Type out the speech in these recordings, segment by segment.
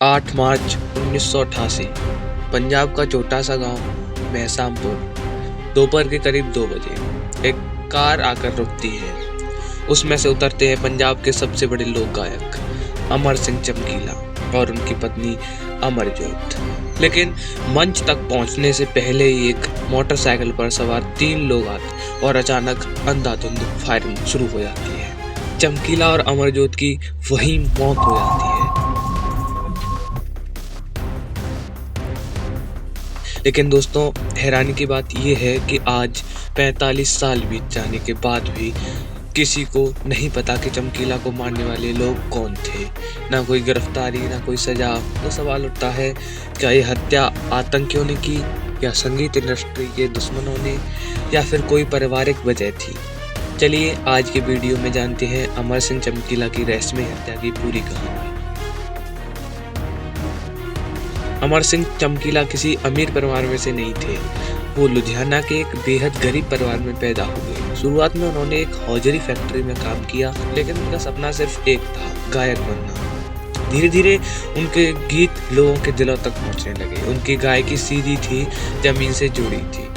8 मार्च 1988 पंजाब का छोटा सा गांव महसामपुर। दोपहर के करीब 2 बजे एक कार आकर रुकती है। उसमें से उतरते हैं पंजाब के सबसे बड़े लोक गायक अमर सिंह चमकीला और उनकी पत्नी अमरजोत। लेकिन मंच तक पहुंचने से पहले ही एक मोटरसाइकिल पर सवार 3 लोग आते और अचानक अंधाधुंध फायरिंग शुरू हो जाती है। चमकीला और अमरजोत की वहीं मौत हो जाती है। लेकिन दोस्तों, हैरानी की बात यह है कि आज 45 साल बीत जाने के बाद भी किसी को नहीं पता कि चमकीला को मारने वाले लोग कौन थे। ना कोई गिरफ्तारी, ना कोई सजा। तो सवाल उठता है, क्या ये हत्या आतंकियों ने की, या संगीत इंडस्ट्री के दुश्मनों ने, या फिर कोई पारिवारिक वजह थी? चलिए आज के वीडियो में जानते हैं अमर सिंह चमकीला की रहस्यमय हत्या की पूरी कहानी। अमर सिंह चमकीला किसी अमीर परिवार में से नहीं थे। वो लुधियाना के एक बेहद गरीब परिवार में पैदा हुए। शुरुआत में उन्होंने एक हौजरी फैक्ट्री में काम किया, लेकिन उनका सपना सिर्फ एक था, गायक बनना। धीरे धीरे उनके गीत लोगों के दिलों तक पहुंचने लगे। उनकी गायकी सीधी थी, जमीन से जुड़ी थी।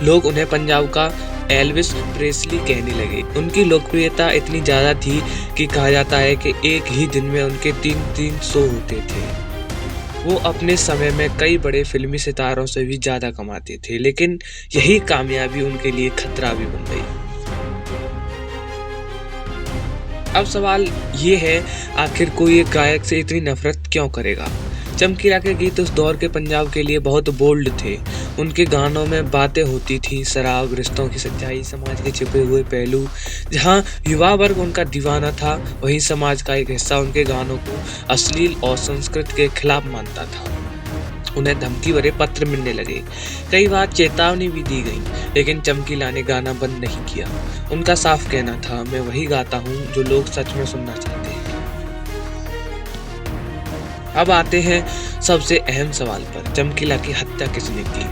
लोग उन्हें पंजाब का एल्विस प्रेस्ली कहने लगे। उनकी लोकप्रियता इतनी ज्यादा थी कि कहा जाता है कि एक ही दिन में उनके 3 शो होते थे। वो अपने समय में कई बड़े फिल्मी सितारों से भी ज्यादा कमाते थे, लेकिन यही कामयाबी उनके लिए खतरा भी बन गई। अब सवाल ये है, आखिर कोई एक गायक से इतनी नफरत क्यों करेगा? चमकीला के गीत उस दौर के पंजाब के लिए बहुत बोल्ड थे। उनके गानों में बातें होती थी, शराब, रिश्तों की सच्चाई, समाज के छिपे हुए पहलू। जहां युवा वर्ग उनका दीवाना था, वहीं समाज का एक हिस्सा उनके गानों को अश्लील और संस्कृत के खिलाफ मानता था। उन्हें धमकी भरे पत्र मिलने लगे, कई बार चेतावनी भी दी गई, लेकिन चमकीला ने गाना बंद नहीं किया। उनका साफ कहना था, मैं वही गाता हूँ जो लोग सच में सुनना चाहते हैं। अब आते हैं सबसे अहम सवाल पर, चमकीला की हत्या किसने की?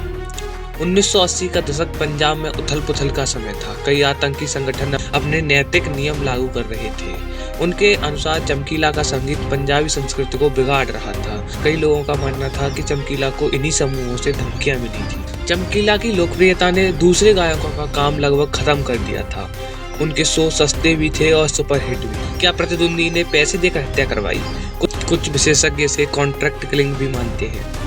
1980 का दशक पंजाब में उथल पुथल का समय था। कई आतंकी संगठन अपने नैतिक नियम लागू कर रहे थे। उनके अनुसार चमकीला का संगीत पंजाबी संस्कृति को बिगाड़ रहा था। कई लोगों का मानना था कि चमकीला को इन्हीं समूहों से धमकियां मिली थी। चमकीला की लोकप्रियता ने दूसरे गायकों का काम लगभग खत्म कर दिया था। उनके शो सस्ते भी थे और सुपरहिट भी। क्या प्रतिद्वंदी ने पैसे देकर हत्या करवाई? कुछ विशेषज्ञ इसे कॉन्ट्रैक्ट किलिंग भी मानते हैं।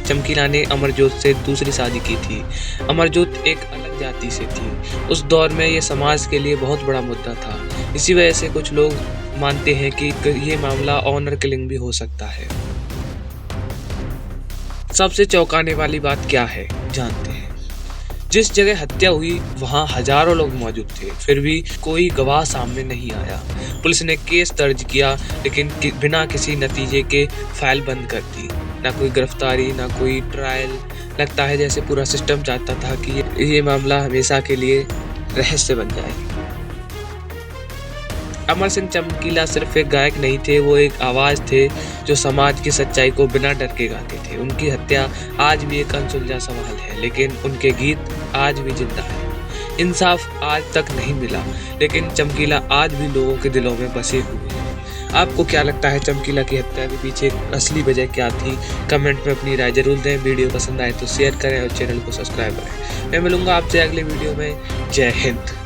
चमकीला ने अमरजोत से दूसरी शादी की थी। अमरजोत एक अलग जाति से थी। उस दौर में ये समाज के लिए बहुत बड़ा मुद्दा था। इसी वजह से कुछ लोग मानते हैं कि ये मामला ऑनर किलिंग भी हो सकता है। सबसे चौंकाने वाली बात क्या है, जानते हैं। जिस जगह हत्या हुई वहां हजारों लोग मौजूद थे, फिर भी कोई गवाह सामने नहीं आया। पुलिस ने केस दर्ज किया, लेकिन बिना किसी नतीजे के फाइल बंद कर दी। ना कोई गिरफ्तारी, ना कोई ट्रायल। लगता है जैसे पूरा सिस्टम चाहता था कि ये मामला हमेशा के लिए रहस्य बन जाए। अमर सिंह चमकीला सिर्फ एक गायक नहीं थे, वो एक आवाज थे जो समाज की सच्चाई को बिना डर के गाते थे। उनकी हत्या आज भी एक अनसुलझा सवाल है, लेकिन उनके गीत आज भी जिंदा है। इंसाफ आज तक नहीं मिला, लेकिन चमकीला आज भी लोगों के दिलों में बसे हुए हैं। आपको क्या लगता है, चमकीला की हत्या के पीछे असली वजह क्या थी? कमेंट में अपनी राय जरूर दें। वीडियो पसंद आए तो शेयर करें और चैनल को सब्सक्राइब करें। मैं मिलूंगा आपसे अगले वीडियो में। जय हिंद।